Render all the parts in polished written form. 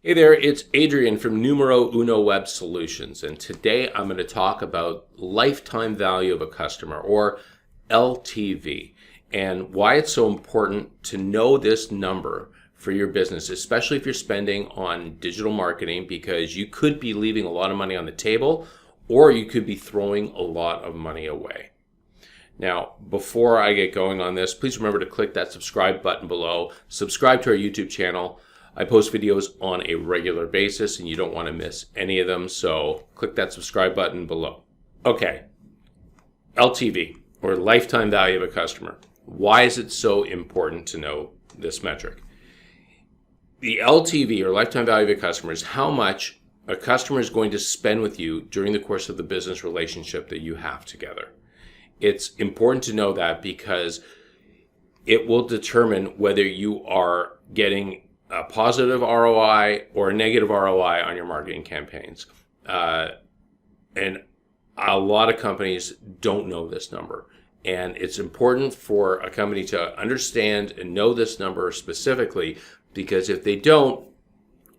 Hey there, it's Adrian from Numero Uno Web Solutions, and today I'm going to talk about lifetime value of a customer, or LTV, and why it's so important to know this number for your business, especially if you're spending on digital marketing, because you could be leaving a lot of money on the table, or you could be throwing a lot of money away. Now, before I get going on this, please remember to click that subscribe button below. Subscribe to our YouTube channel. I post videos on a regular basis and you don't want to miss any of them, so click that subscribe button below. Okay, LTV, or lifetime value of a customer. Why is it so important to know this metric? The LTV, or lifetime value of a customer, is how much a customer is going to spend with you during the course of the business relationship that you have together. It's important to know that because it will determine whether you are getting a positive ROI or a negative ROI on your marketing campaigns. And a lot of companies don't know this number. And it's important for a company to understand and know this number specifically, because if they don't,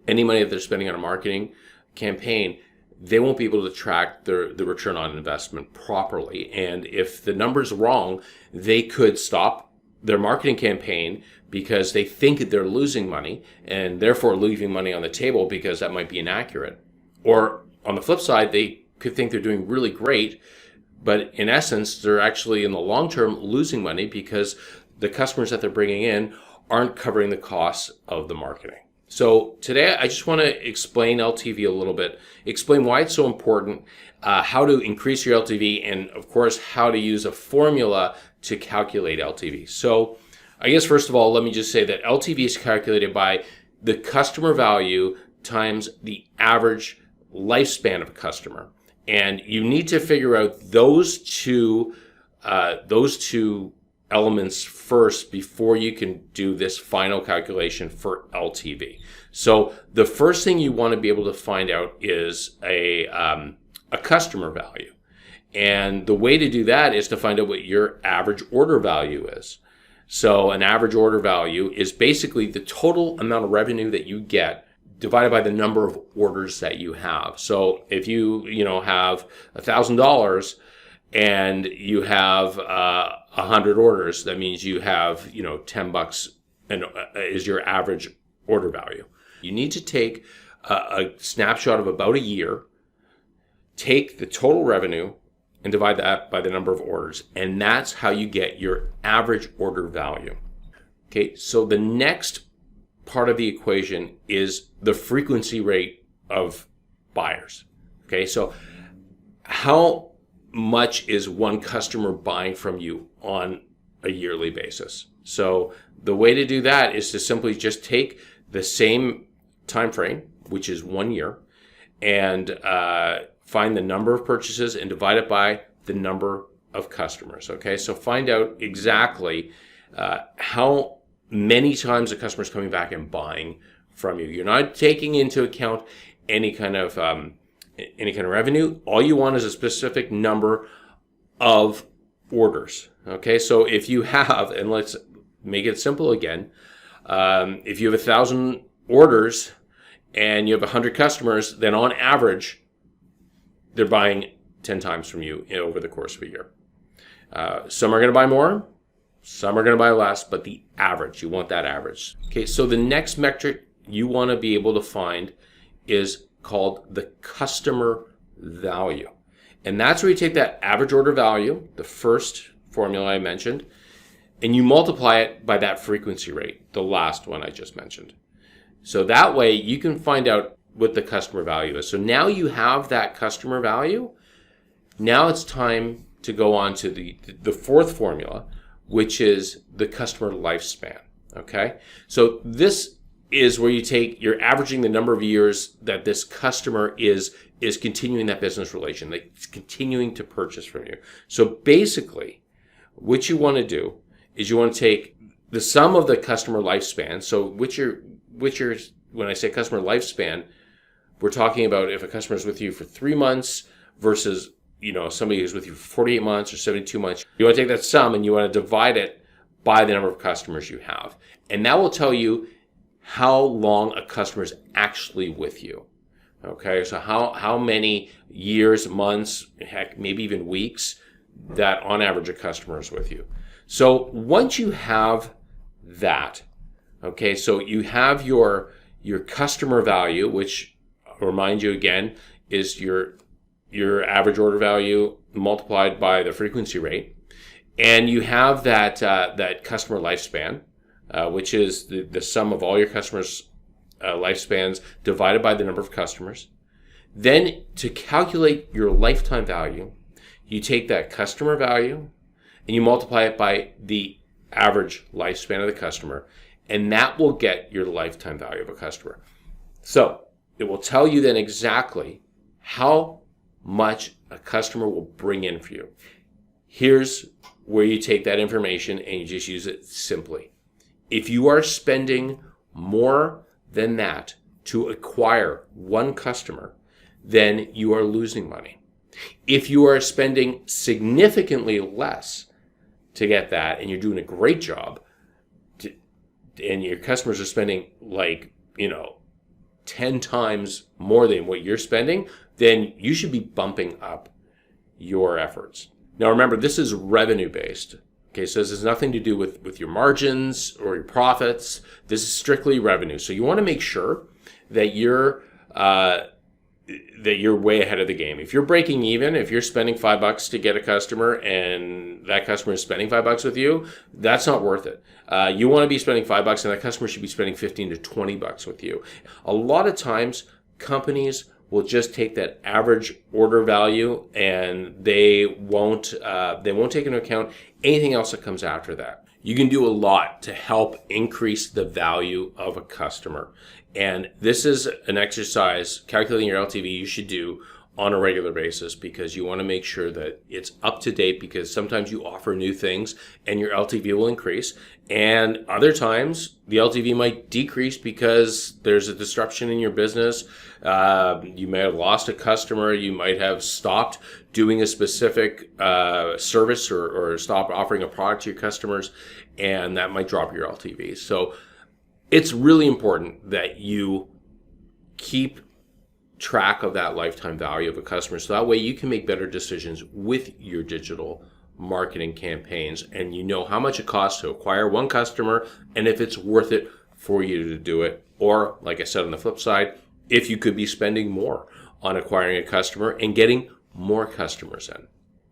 any money that they're spending on a marketing campaign, they won't be able to track the return on investment properly. And if the number's wrong, they could stop their marketing campaign because they think that they're losing money and therefore leaving money on the table because that might be inaccurate. Or on the flip side, they could think they're doing really great, but in essence, they're actually in the long term losing money because the customers that they're bringing in aren't covering the costs of the marketing. So today I just want to explain LTV a little bit, explain why it's so important, how to increase your LTV, and of course how to use a formula to calculate LTV. So I guess first of all, let me just say that LTV is calculated by the customer value times the average lifespan of a customer. And you need to figure out those two elements first before you can do this final calculation for LTV. So the first thing you want to be able to find out is a customer value. And the way to do that is to find out what your average order value is. So an average order value is basically the total amount of revenue that you get divided by the number of orders that you have. So if you have $1,000 and you have 100 orders, that means you have $10 and is your average order value. You need to take a snapshot of about a year, take the total revenue, and divide that by the number of orders. And that's how you get your average order value. Okay, so the next part of the equation is the frequency rate of buyers. Okay, so how much is one customer buying from you on a yearly basis? So the way to do that is to simply just take the same time frame, which is 1 year, and find the number of purchases and divide it by the number of customers. Okay, so find out exactly how many times a customer is coming back and buying from you. You're not taking into account any kind of revenue. All you want is a specific number of orders. Okay, so if you have, and let's make it simple again, if you have 1,000 orders and you have 100 customers, then on average, they're buying 10 times from you over the course of a year. Some are going to buy more, some are going to buy less, but the average, you want that average. Okay, so the next metric you want to be able to find is called the customer value. And that's where you take that average order value, the first formula I mentioned, and you multiply it by that frequency rate, the last one I just mentioned. So that way you can find out what the customer value is. So now you have that customer value. Now it's time to go on to the fourth formula, which is the customer lifespan. Okay, so this is where you're averaging the number of years that this customer is continuing that business relation, like it's continuing to purchase from you. So basically, what you want to do is you want to take the sum of the customer lifespan. So when I say customer lifespan, we're talking about if a customer is with you for 3 months versus somebody who's with you for 48 months or 72 months. You want to take that sum and you want to divide it by the number of customers you have. And that will tell you how long a customer is actually with you. Okay, so how many years, months, heck, maybe even weeks that on average a customer is with you. So once you have that, okay, so you have your customer value, which I'll remind you again is your average order value multiplied by the frequency rate, and you have that customer lifespan, which is the sum of all your customers' lifespans divided by the number of customers. Then to calculate your lifetime value, you take that customer value and you multiply it by the average lifespan of the customer, and that will get your lifetime value of a customer. So it will tell you then exactly how much a customer will bring in for you. Here's where you take that information and you just use it simply. If you are spending more than that to acquire one customer, then you are losing money. If you are spending significantly less to get that and you're doing a great job, and your customers are spending 10 times more than what you're spending, then you should be bumping up your efforts. Now remember, this is revenue based. Okay, so this has nothing to do with your margins or your profits. This is strictly revenue. So you want to make sure that you're way ahead of the game. If you're breaking even, if you're spending $5 to get a customer and that customer is spending $5 with you, that's not worth it. You want to be spending $5 and that customer should be spending $15 to $20 with you. A lot of times, companies will just take that average order value and they won't take into account anything else that comes after that. You can do a lot to help increase the value of a customer. And this is an exercise, calculating your LTV, you should do on a regular basis because you want to make sure that it's up to date, because sometimes you offer new things and your LTV will increase. And other times the LTV might decrease because there's a disruption in your business. You may have lost a customer. You might have stopped doing a specific service or stopped offering a product to your customers, and that might drop your LTV. So it's really important that you keep track of that lifetime value of a customer, so that way you can make better decisions with your digital marketing campaigns, and you know how much it costs to acquire one customer and if it's worth it for you to do it. Or, like I said, on the flip side, if you could be spending more on acquiring a customer and getting more customers in.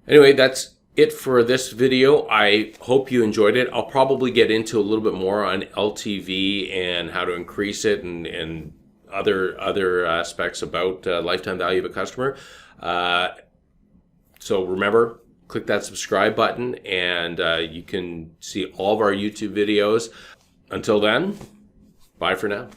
Anyway, that's it for this video. I hope you enjoyed it. I'll probably get into a little bit more on LTV and how to increase it and other aspects about lifetime value of a customer. So remember, click that subscribe button and you can see all of our YouTube videos. Until then, bye for now.